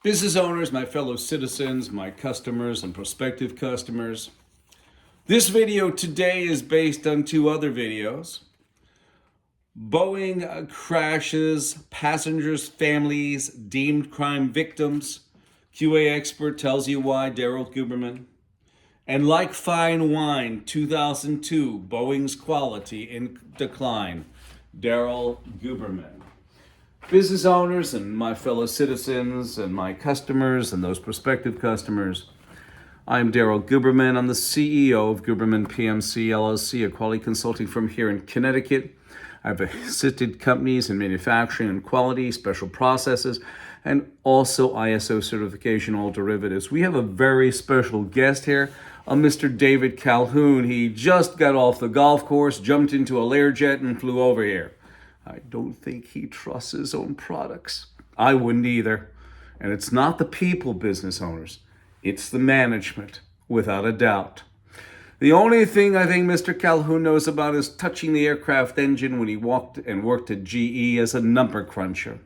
Business owners, my fellow citizens, my customers and prospective customers. This video today is based on two other videos. Boeing crashes, passengers' families deemed crime victims. QA expert tells you why, Daryl Guberman. And like fine wine, 2002, Boeing's quality in decline, Daryl Guberman. Business owners and my fellow citizens and my customers and those prospective customers, I'm Daryl Guberman. I'm the CEO of Guberman PMC LLC, a quality consulting firm here in Connecticut. I've assisted companies in manufacturing and quality, special processes, and also ISO certification, all derivatives. We have a very special guest here, Mr. David Calhoun. He just got off the golf course, jumped into a Learjet, and flew over here. I don't think he trusts his own products. I wouldn't either. And it's not the people, business owners. It's the management, without a doubt. The only thing I think Mr. Calhoun knows about is touching the aircraft engine when he walked and worked at GE as a number cruncher.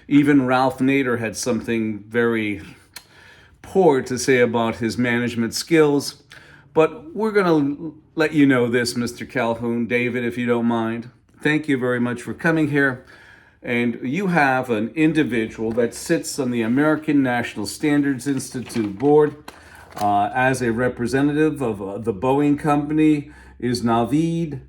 Even Ralph Nader had something very poor to say about his management skills. But we're going to let you know this, Mr. Calhoun. David, if you don't mind. Thank you very much for coming here. And you have an individual that sits on the American National Standards Institute board as a representative of the Boeing company is Naveed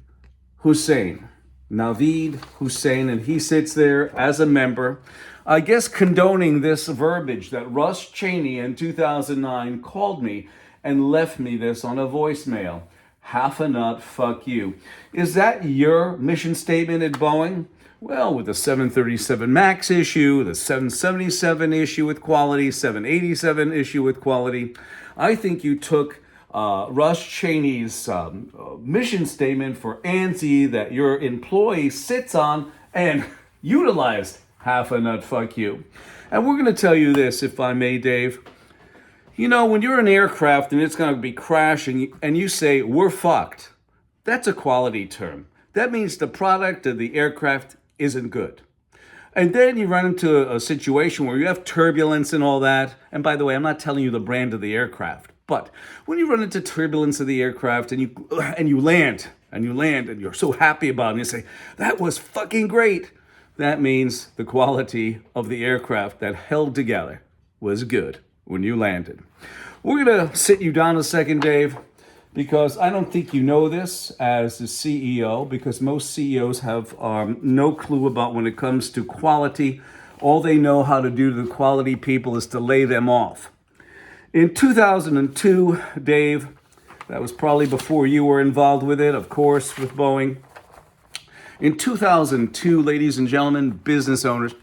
Hussain. Naveed Hussain, and he sits there as a member, I guess condoning this verbiage that Russ Chaney in 2009 called me and left me this on a voicemail. Half a nut, fuck you. Is that your mission statement at Boeing? Well, with the 737 MAX issue, the 777 issue with quality, 787 issue with quality, I think you took Russ Chaney's mission statement for ANSI that your employee sits on and utilized. Half a nut, fuck you. And we're going to tell you this, if I may, Dave. You know, when you're an aircraft and it's going to be crashing and you say, we're fucked, that's a quality term. That means the product of the aircraft isn't good. And then you run into a situation where you have turbulence and all that. And by the way, I'm not telling you the brand of the aircraft. But when you run into turbulence of the aircraft and you land and you're so happy about it and you say, that was fucking great. That means the quality of the aircraft that held together was good when you landed. We're going to sit you down a second, Dave, because I don't think you know this as the CEO, because most CEOs have no clue about when it comes to quality. All they know how to do to the quality people is to lay them off. In 2002, Dave, that was probably before you were involved with it, of course, with Boeing. In 2002, ladies and gentlemen, business owners,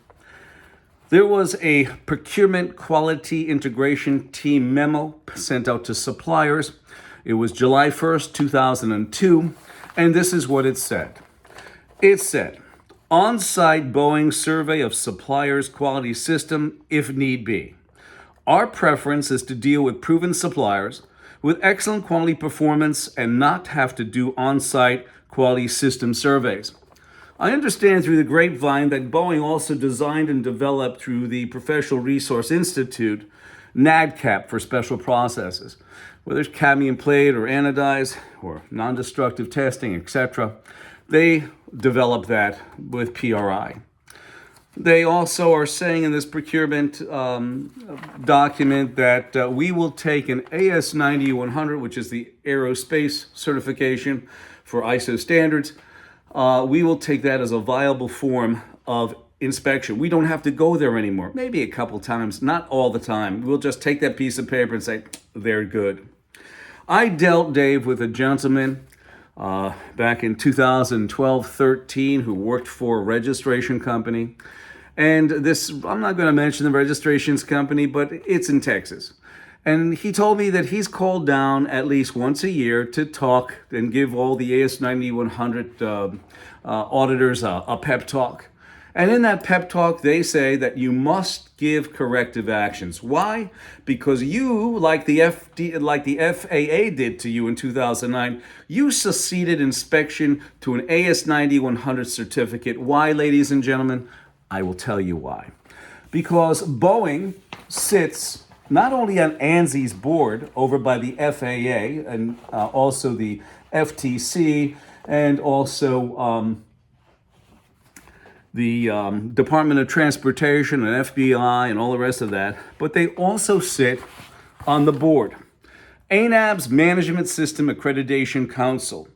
there was a procurement quality integration team memo sent out to suppliers. It was July 1st, 2002, and this is what it said. It said, on-site Boeing survey of suppliers' quality system if need be. Our preference is to deal with proven suppliers with excellent quality performance and not have to do on-site quality system surveys. I understand through the grapevine that Boeing also designed and developed through the Professional Resource Institute, NADCAP for special processes, whether it's cadmium plate or anodized or non-destructive testing, etc. They developed that with PRI. They also are saying in this procurement document that we will take an AS9100, which is the aerospace certification for ISO standards. We will take that as a viable form of inspection. We don't have to go there anymore. Maybe a couple times, not all the time. We'll just take that piece of paper and say, they're good. I dealt, Dave, with a gentleman back in 2012-13 who worked for a registration company. And this, I'm not going to mention the registrations company, but it's in Texas. And he told me that he's called down at least once a year to talk and give all the AS9100 auditors a pep talk. And in that pep talk, they say that you must give corrective actions. Why? Because you, like the FAA did to you in 2009, you succeeded inspection to an AS9100 certificate. Why, ladies and gentlemen? I will tell you why. Because Boeing sits not only on ANSI's board over by the FAA and also the FTC and also the Department of Transportation and FBI and all the rest of that, but they also sit on the board. ANAB's Management System Accreditation Council.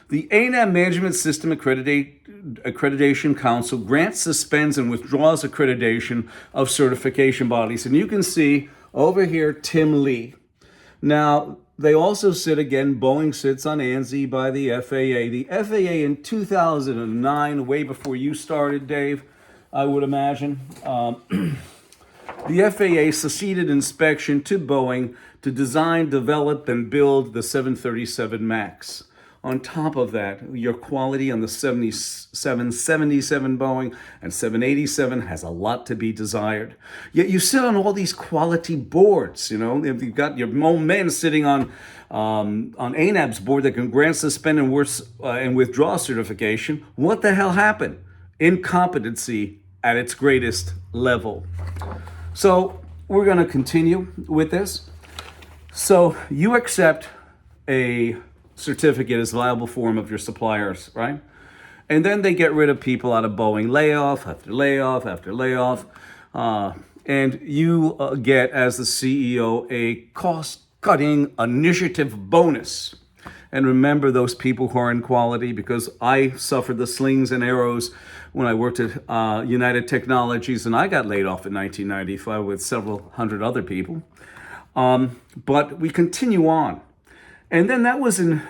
The ANAB Management System Accreditation Council grants, suspends, and withdraws accreditation of certification bodies. And you can see over here Tim Lee. Now, they also sit again, Boeing sits on ANSI by the FAA. The FAA in 2009, way before you started, Dave, I would imagine, the FAA succeeded inspection to Boeing to design, develop, and build the 737 MAX. On top of that, your quality on the 777 Boeing and 787 has a lot to be desired. Yet you sit on all these quality boards, you know. If you've got your own men sitting on ANAB's board that can grant, suspend, and withdraw certification, what the hell happened? Incompetency at its greatest level. So we're going to continue with this. So you accept a certificate as viable form of your suppliers, right? And then they get rid of people out of Boeing, layoff after layoff after layoff. And you get, as the CEO, a cost-cutting initiative bonus. And remember those people who are in quality, because I suffered the slings and arrows when I worked at United Technologies, and I got laid off in 1995 with several hundred other people. But we continue on. And then that was in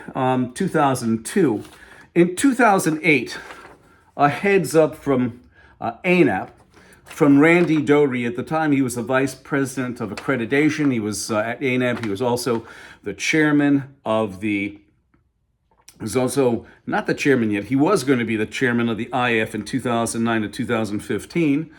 2002. In 2008, a heads up from ANAB, from Randy Doherty. At the time, he was the vice president of accreditation. He was at ANAB. He was also the chairman of the, he was also not the chairman yet. He was going to be the chairman of the IF in 2009 to 2015.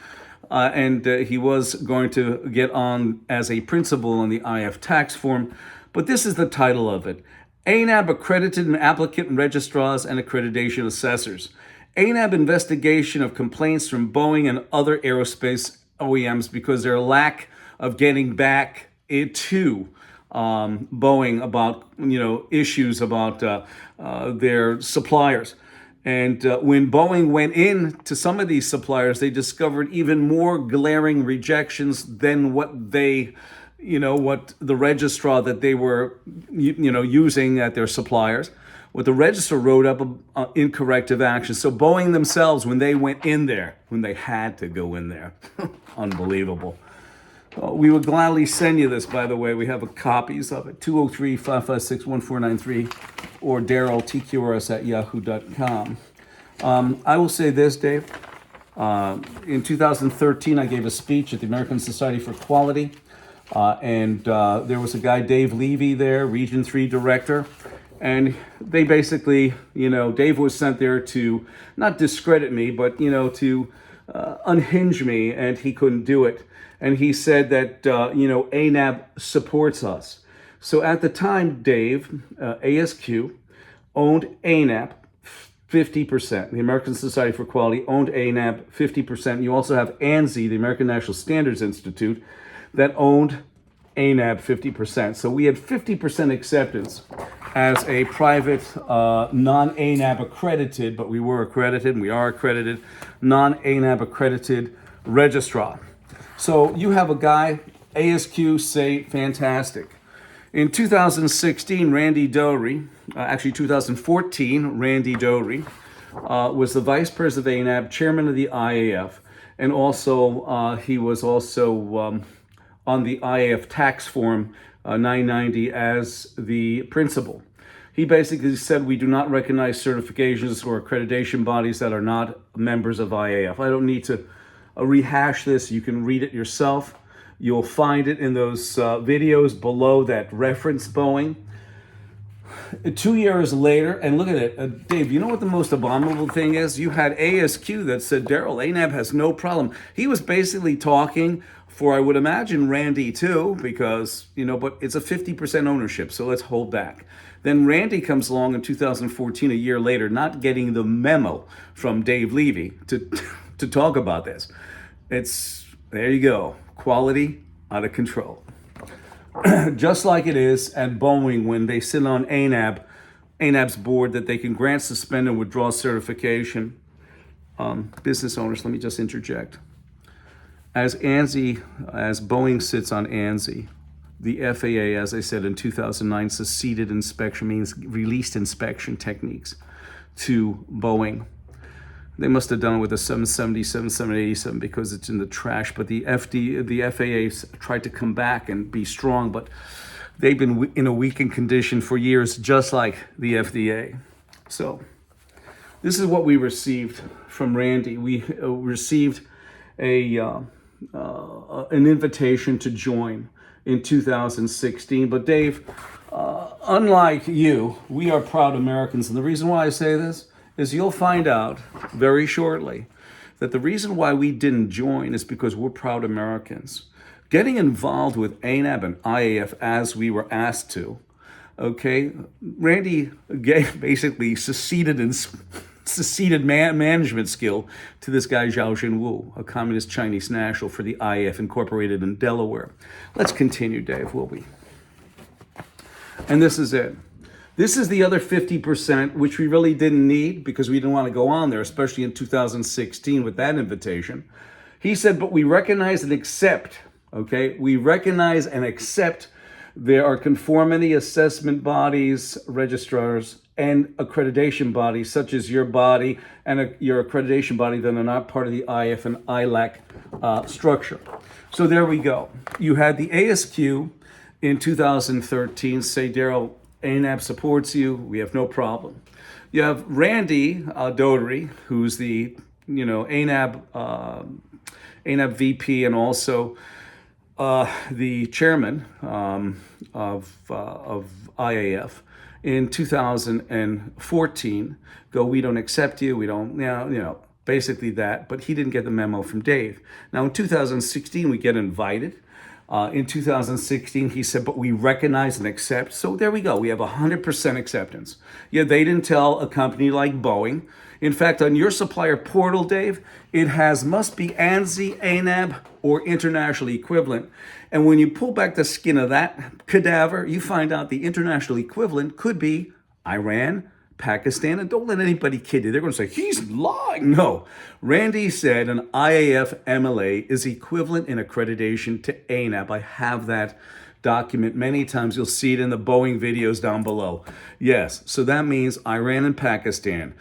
And he was going to get on as a principal on the IF tax form. But this is the title of it. ANAB accredited applicant and registrars and accreditation assessors. ANAB investigation of complaints from Boeing and other aerospace OEMs because their lack of getting back to Boeing about, you know, issues about their suppliers. And when Boeing went in to some of these suppliers, they discovered even more glaring rejections than what they, you know, what the registrar that they were, you know, using at their suppliers, what the registrar wrote up in corrective action. So Boeing themselves, when they went in there, when they had to go in there, unbelievable. We would gladly send you this, by the way. We have copies of it, 203-556-1493 or Daryl, tqrs@yahoo.com. I will say this, Dave. In 2013, I gave a speech at the American Society for Quality. And there was a guy, Dave Levy, there, Region 3 director. And they basically, you know, Dave was sent there to not discredit me, but, you know, to unhinge me, and he couldn't do it. And he said that, you know, ANAB supports us. So at the time, Dave, ASQ, owned ANAB 50%. The American Society for Quality owned ANAB 50%. You also have ANSI, the American National Standards Institute, that owned ANAB 50%. So we had 50% acceptance as a private, non-ANAB accredited, but we were accredited and we are accredited, non-ANAB accredited registrar. So you have a guy, ASQ, say fantastic. In 2016, Randy Doherty, actually 2014, Randy Doherty was the vice president of ANAB, chairman of the IAF, and also he was also on the IAF tax form 990 as the principal. He basically said we do not recognize certifications or accreditation bodies that are not members of IAF. I don't need to rehash this. You can read it yourself. You'll find it in those videos below that reference Boeing. 2 years later, and look at it, Dave, you know what the most abominable thing is? You had ASQ that said, Daryl, ANAB has no problem. He was basically talking for, I would imagine, Randy too, because, you know, but it's a 50% ownership, so let's hold back. Then Randy comes along in 2014, a year later, not getting the memo from Dave Levy to talk about this. It's, there you go, quality out of control. Just like it is at Boeing when they sit on ANAB's board that they can grant, suspend, and withdraw certification. Business owners, let me just interject. As Boeing sits on ANSI, the FAA, as I said in 2009, seceded inspection, means released inspection techniques to Boeing. They must have done it with a 777, 787 because it's in the trash. But the FAA tried to come back and be strong, but they've been in a weakened condition for years, just like the FDA. So this is what we received from Randy. We received an invitation to join in 2016. But Dave, unlike you, we are proud Americans. And the reason why I say this is you'll find out very shortly that the reason why we didn't join is because we're proud Americans. Getting involved with ANAB and IAF as we were asked to, okay, Randy basically seceded management skill to this guy Zhao Jinwu, a communist Chinese national for the IAF incorporated in Delaware. Let's continue, Dave, will we? And this is it. This is the other 50%, which we really didn't need because we didn't want to go on there, especially in 2016 with that invitation. He said, but we recognize and accept, okay? We recognize and accept there are conformity assessment bodies, registrars, and accreditation bodies, such as your body and your accreditation body that are not part of the IF and ILAC structure. So there we go. You had the ASQ in 2013 say, Daryl, ANAB supports you. We have no problem. You have Randy Doherty, who's the ANAB VP and also the chairman of IAF. In 2014, go, we don't accept you. We don't, basically that. But he didn't get the memo from Dave. Now in 2016, we get invited. In 2016, he said, but we recognize and accept. So there we go. We have 100% acceptance. Yeah, they didn't tell a company like Boeing. In fact, on your supplier portal, Dave, it must be ANSI, ANAB, or international equivalent. And when you pull back the skin of that cadaver, you find out the international equivalent could be Iran, Pakistan, and don't let anybody kid you. They're going to say, he's lying. No. Randy said an IAF MLA is equivalent in accreditation to ANAB. I have that document many times. You'll see it in the Boeing videos down below. Yes, so that means Iran and Pakistan,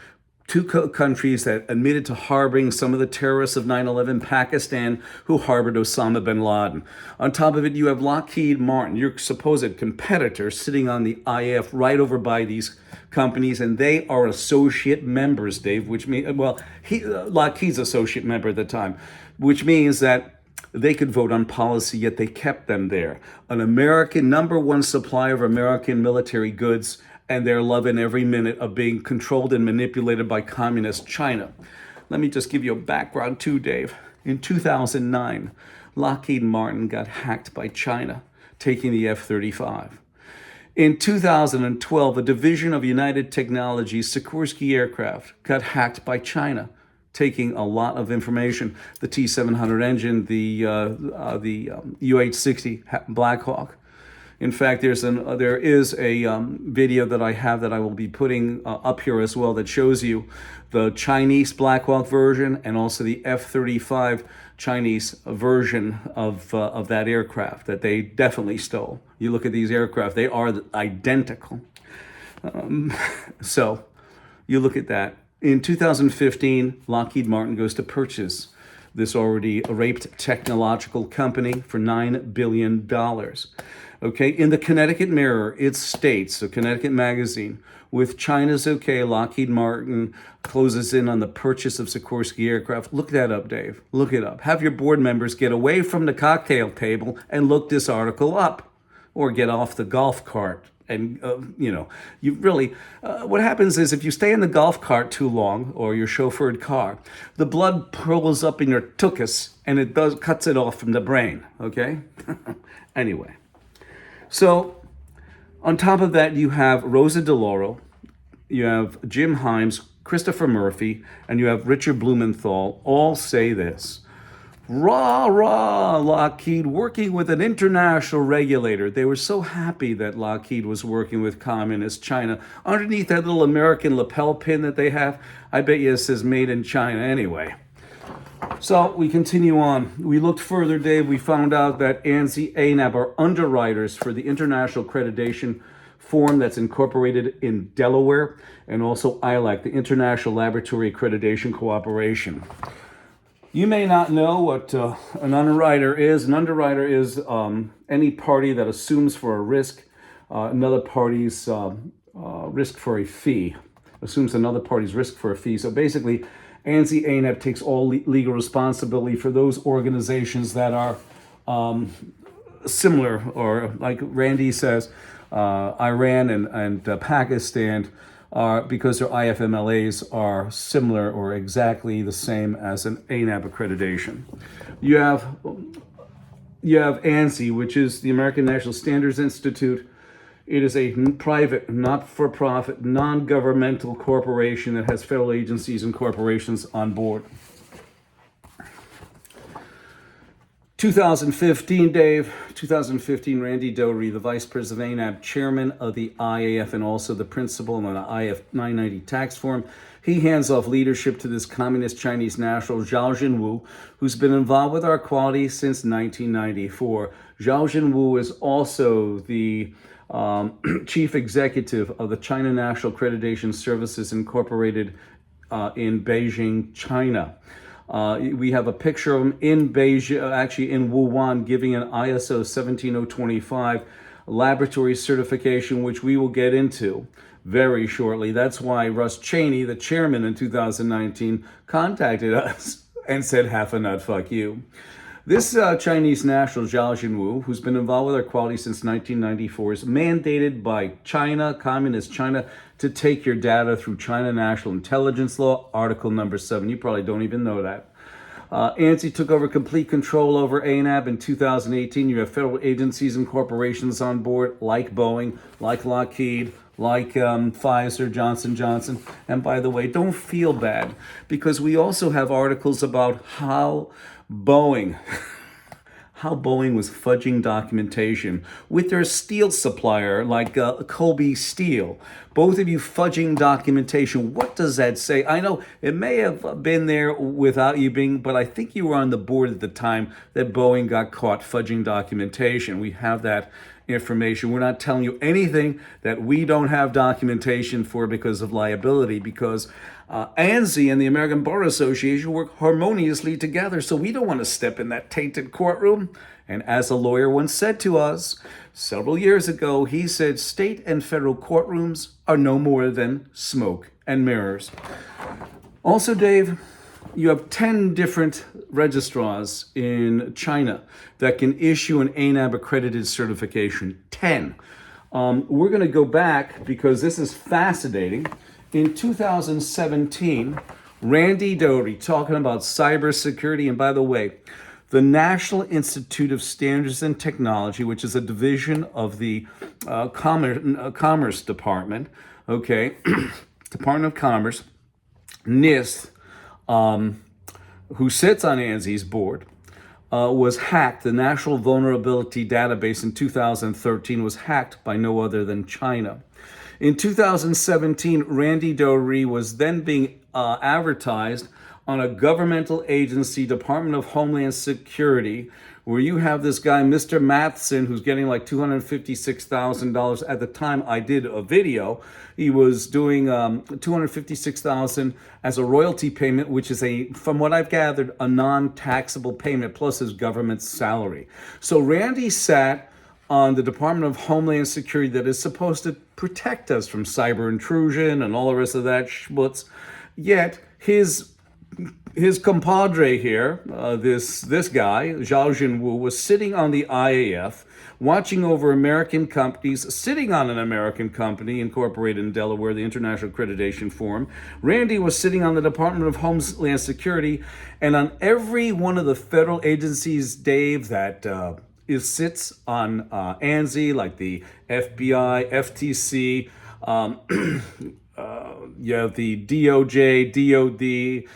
two countries that admitted to harboring some of the terrorists of 9/11, Pakistan, who harbored Osama bin Laden. On top of it, you have Lockheed Martin, your supposed competitor, sitting on the IAF right over by these companies, and they are associate members, Dave, which means, Lockheed's associate member at the time, which means that they could vote on policy, yet they kept them there. An American, number one supplier of American military goods, and they're loving every minute of being controlled and manipulated by communist China. Let me just give you a background too, Dave. In 2009, Lockheed Martin got hacked by China, taking the F-35. In 2012, a division of United Technologies, Sikorsky aircraft, got hacked by China, taking a lot of information. The T-700 engine, the UH-60 Black Hawk. In fact, there is a video that I have that I will be putting up here as well that shows you the Chinese Black Hawk version and also the F-35 Chinese version of that aircraft that they definitely stole. You look at these aircraft, they are identical. So you look at that. In 2015, Lockheed Martin goes to purchase this already raped technological company for $9 billion. Okay, in the Connecticut Mirror, it states, so Connecticut Magazine, with China's okay, Lockheed Martin closes in on the purchase of Sikorsky aircraft. Look that up, Dave. Look it up. Have your board members get away from the cocktail table and look this article up, or get off the golf cart. And, you really, what happens is if you stay in the golf cart too long, or your chauffeured car, the blood pulls up in your tuchus and it cuts it off from the brain, okay? Anyway. So, on top of that, you have Rosa DeLauro, you have Jim Himes, Christopher Murphy, and you have Richard Blumenthal all say this. Rah, rah, Lockheed working with an international regulator. They were so happy that Lockheed was working with communist China. Underneath that little American lapel pin that they have, I bet you it says made in China anyway. So we continue on. We looked further, Dave. We found out that ANSI, ANAB are underwriters for the international accreditation form that's incorporated in Delaware, and also ILAC, the International Laboratory Accreditation Cooperation. You may not know what an underwriter is. An underwriter is any party that assumes for a risk another party's risk for a fee. Assumes another party's risk for a fee. So basically, ANSI ANAB takes all legal responsibility for those organizations that are similar, or like Randy says, Iran and Pakistan are, because their IFMLAs are similar or exactly the same as an ANAB accreditation. You have ANSI, which is the American National Standards Institute. It is a private, not-for-profit, non-governmental corporation that has federal agencies and corporations on board. 2015, Dave. 2015, Randy Doherty, the Vice President of ANAB, Chairman of the IAF, and also the principal on the IF 990 tax form. He hands off leadership to this communist Chinese national, Zhao Jinwu, who's been involved with our quality since 1994. Zhao Jinwu is also the chief executive of the China National Accreditation Services Incorporated in Beijing, China. We have a picture of him in Beijing, actually in Wuhan, giving an ISO 17025 laboratory certification, which we will get into very shortly. That's why Russ Chaney, the chairman in 2019, contacted us and said, half a nut, fuck you. This Chinese national, Zhao Jinwu, who's been involved with our quality since 1994, is mandated by China, communist China, to take your data through China National Intelligence Law, Article number 7. You probably don't even know that. ANSI took over complete control over ANAB in 2018. You have federal agencies and corporations on board, like Boeing, like Lockheed, like Pfizer, Johnson & Johnson. And by the way, don't feel bad, because we also have articles about how Boeing was fudging documentation with their steel supplier, like Colby Steel. Both of you fudging documentation. What does that say? I know it may have been there without you being, but I think you were on the board at the time that Boeing got caught fudging documentation. We have that information. We're not telling you anything that we don't have documentation for because of liability, because ANSI and the American Bar Association work harmoniously together, so we don't want to step in that tainted courtroom. And as a lawyer once said to us several years ago, he said, state and federal courtrooms are no more than smoke and mirrors. Also, Dave, you have 10 different registrars in China that can issue an ANAB accredited certification. 10. We're going to go back because this is fascinating. In 2017, Randy Doherty talking about cybersecurity. And by the way, the National Institute of Standards and Technology, which is a division of the Commerce Department, okay, Department of Commerce, NIST, who sits on ANSI's board, was hacked. The National Vulnerability Database in 2013 was hacked by no other than China. In 2017, Randy Doherty was then being advertised on a governmental agency, Department of Homeland Security, where you have this guy, Mr. Matheson, who's getting like $256,000. At the time I did a video, he was doing $256,000 as a royalty payment, which is from what I've gathered, a non-taxable payment plus his government salary. So Randy sat on the Department of Homeland Security that is supposed to protect us from cyber intrusion and all the rest of that schmutz. Yet his compadre here, this guy, Zhao Jinwu, was sitting on the IAF, watching over American companies, sitting on an American company incorporated in Delaware, the International Accreditation Forum. Randy was sitting on the Department of Homeland Security, and on every one of the federal agencies, Dave, that sits on ANSI, like the FBI, FTC, you have the DOJ, DOD,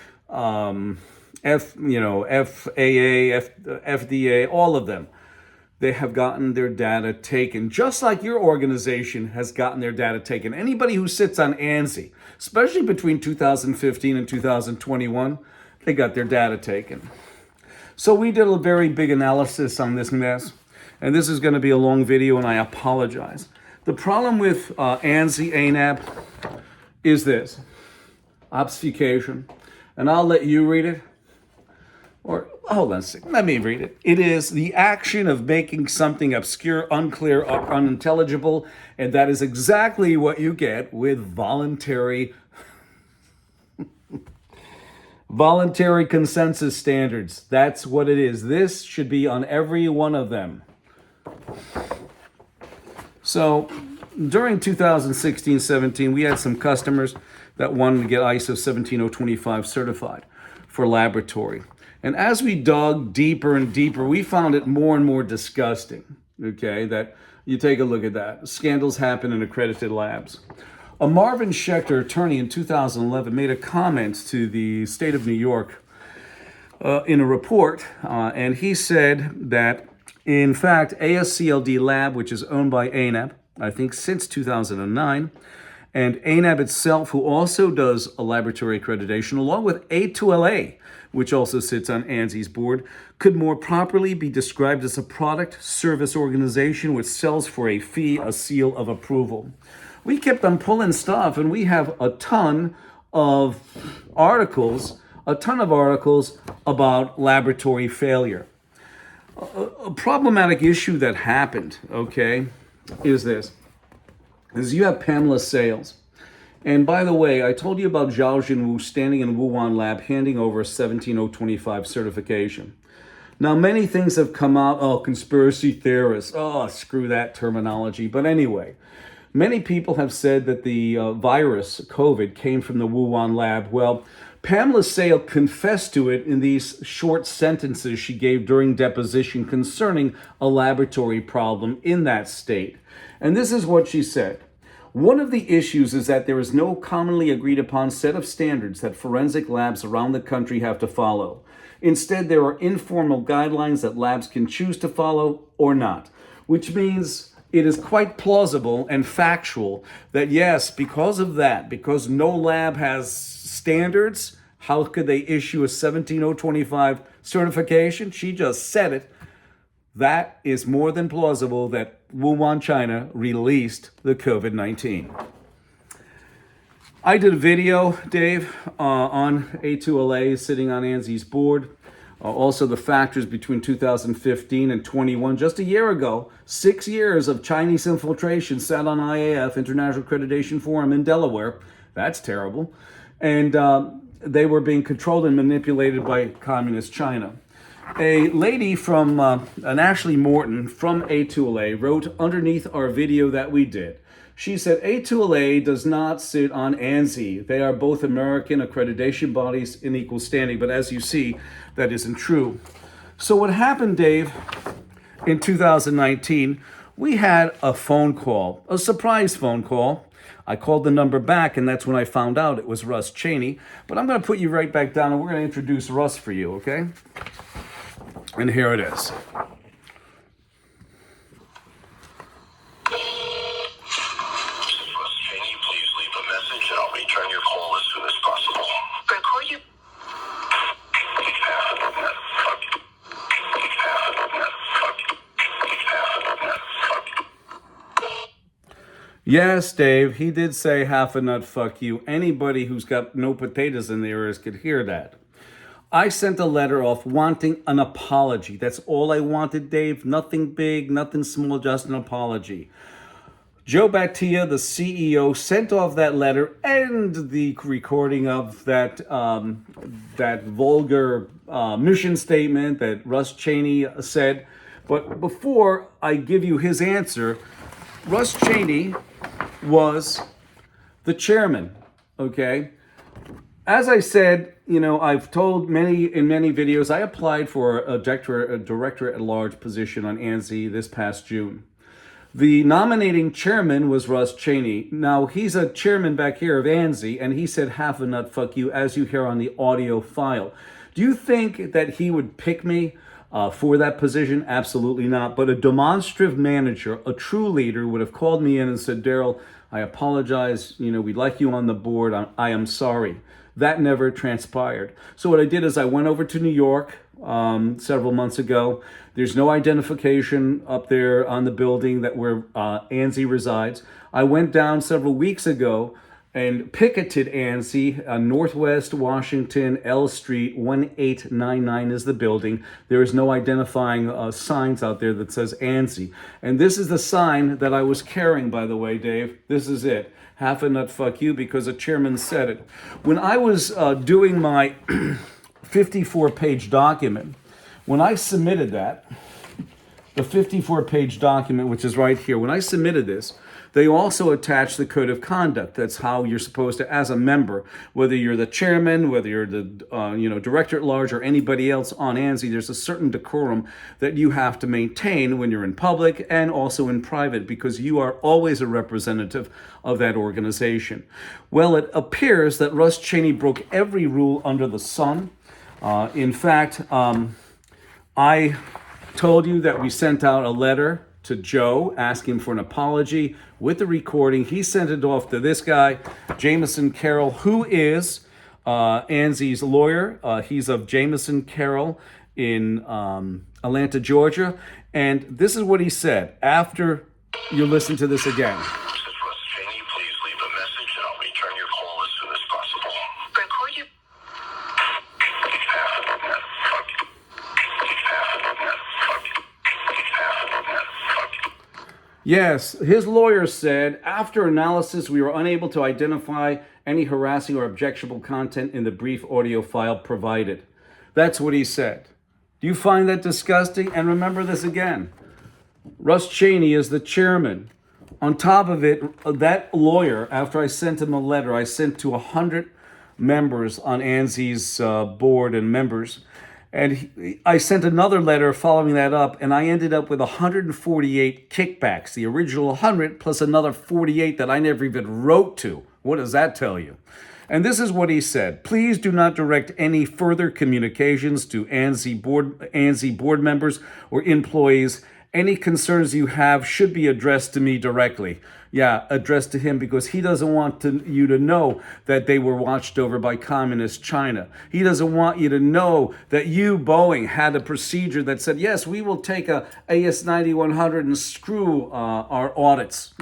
FAA, FDA, all of them. They have gotten their data taken, just like your organization has gotten their data taken. Anybody who sits on ANSI, especially between 2015 and 2021, they got their data taken. So we did a very big analysis on this mess, and this is going to be a long video, and I apologize. The problem with ANSI, ANAB, is this: obfuscation, and I'll let you read it. Or, hold on a second, let me read it. It is the action of making something obscure, unclear, or unintelligible, and that is exactly what you get with voluntary consensus standards. That's what it is. This should be on every one of them. So, during 2016-17, we had some customers that wanted to get ISO 17025 certified for laboratory. And as we dug deeper and deeper, we found it more and more disgusting, okay, that you take a look at that. Scandals happen in accredited labs. A Marvin Schechter attorney in 2011 made a comment to the state of New York in a report, and he said that, in fact, ASCLD Lab, which is owned by ANAB, I think since 2009, and ANAB itself, who also does a laboratory accreditation, along with A2LA, which also sits on ANSI's board, could more properly be described as a product service organization which sells for a fee a seal of approval. We kept on pulling stuff, and we have a ton of articles about laboratory failure. A problematic issue that happened, okay, is this. Is you have Pamela Sales. And by the way, I told you about Zhao Jinwu standing in Wuhan lab handing over a 17025 certification. Now, many things have come out, conspiracy theorists, screw that terminology. But anyway, many people have said that the virus, COVID, came from the Wuhan lab. Well, Pamela Sale confessed to it in these short sentences she gave during deposition concerning a laboratory problem in that state. And this is what she said. One of the issues is that there is no commonly agreed upon set of standards that forensic labs around the country have to follow. Instead, there are informal guidelines that labs can choose to follow or not, which means it is quite plausible and factual that yes, because of that, because no lab has standards, how could they issue a 17025 certification? She just said it. That is more than plausible that Wuhan, China released the COVID-19. I did a video, Dave, on A2LA sitting on ANSI's board. Also the factors between 2015 and 21. Just a year ago, 6 years of Chinese infiltration sat on IAF, International Accreditation Forum in Delaware. That's terrible. And they were being controlled and manipulated by communist China. A lady from, an Ashley Morton from A2LA wrote underneath our video that we did. She said, A2LA does not sit on ANSI. They are both American accreditation bodies in equal standing. But as you see, that isn't true. So what happened, Dave, in 2019, we had a phone call, a surprise phone call. I called the number back, and that's when I found out it was Russ Chaney. But I'm going to put you right back down, and we're going to introduce Russ for you, okay? And here it is. Russ Chaney, please leave a message and I'll return your call as soon as possible. Record you. Yes, Dave, he did say half a nut fuck you. Anybody who's got no potatoes in their ears could hear that. I sent a letter off wanting an apology. That's all I wanted, Dave. Nothing big, nothing small, just an apology. Joe Batia, the CEO, sent off that letter and the recording of that vulgar mission statement that Russ Chaney said. But before I give you his answer, Russ Chaney was the chairman, okay? As I said, I've told in many videos, I applied for a director at large position on ANSI this past June. The nominating chairman was Russ Chaney. Now, he's a chairman back here of ANSI, and he said half a nut fuck you, as you hear on the audio file. Do you think that he would pick me for that position? Absolutely not. But a demonstrative manager, a true leader, would have called me in and said, Daryl, I apologize. We'd like you on the board. I am sorry. That never transpired. So what I did is I went over to New York several months ago. There's no identification up there on the building that where ANSI resides. I went down several weeks ago and picketed ANSI on Northwest Washington, L Street, 1899 is the building. There is no identifying signs out there that says ANSI. And this is the sign that I was carrying, by the way, Dave. This is it. Half a nut fuck you, because a chairman said it. When I was doing my 54-page document, when I submitted that, the 54-page document, which is right here, when I submitted this, they also attached the code of conduct. That's how you're supposed to, as a member, whether you're the chairman, whether you're the director at large, or anybody else on ANSI, there's a certain decorum that you have to maintain when you're in public and also in private, because you are always a representative of that organization. Well, it appears that Russ Chaney broke every rule under the sun. In fact, I told you that we sent out a letter to Joe asking for an apology with the recording. He sent it off to this guy, Jameson Carroll, who is ANSI's lawyer. He's of Jameson Carroll in Atlanta, Georgia. And this is what he said after you listen to this again. This is Russ Chaney. Please leave a message and I'll return your call as soon as possible. Record your... Yes, his lawyer said, after analysis, we were unable to identify any harassing or objectionable content in the brief audio file provided. That's what he said. Do you find that disgusting? And remember this again. Russ Chaney is the chairman. On top of it, that lawyer, after I sent him a letter, I sent to 100 members on ANSI's board and members. And I sent another letter following that up, and I ended up with 148 kickbacks, the original 100 plus another 48 that I never even wrote to. What does that tell you? And this is what he said. Please do not direct any further communications to ANSI board members or employees. Any concerns you have should be addressed to me directly. Yeah, addressed to him, because he doesn't want you to know that they were watched over by communist China. He doesn't want you to know that you, Boeing, had a procedure that said, yes, we will take a AS9100 and screw our audits.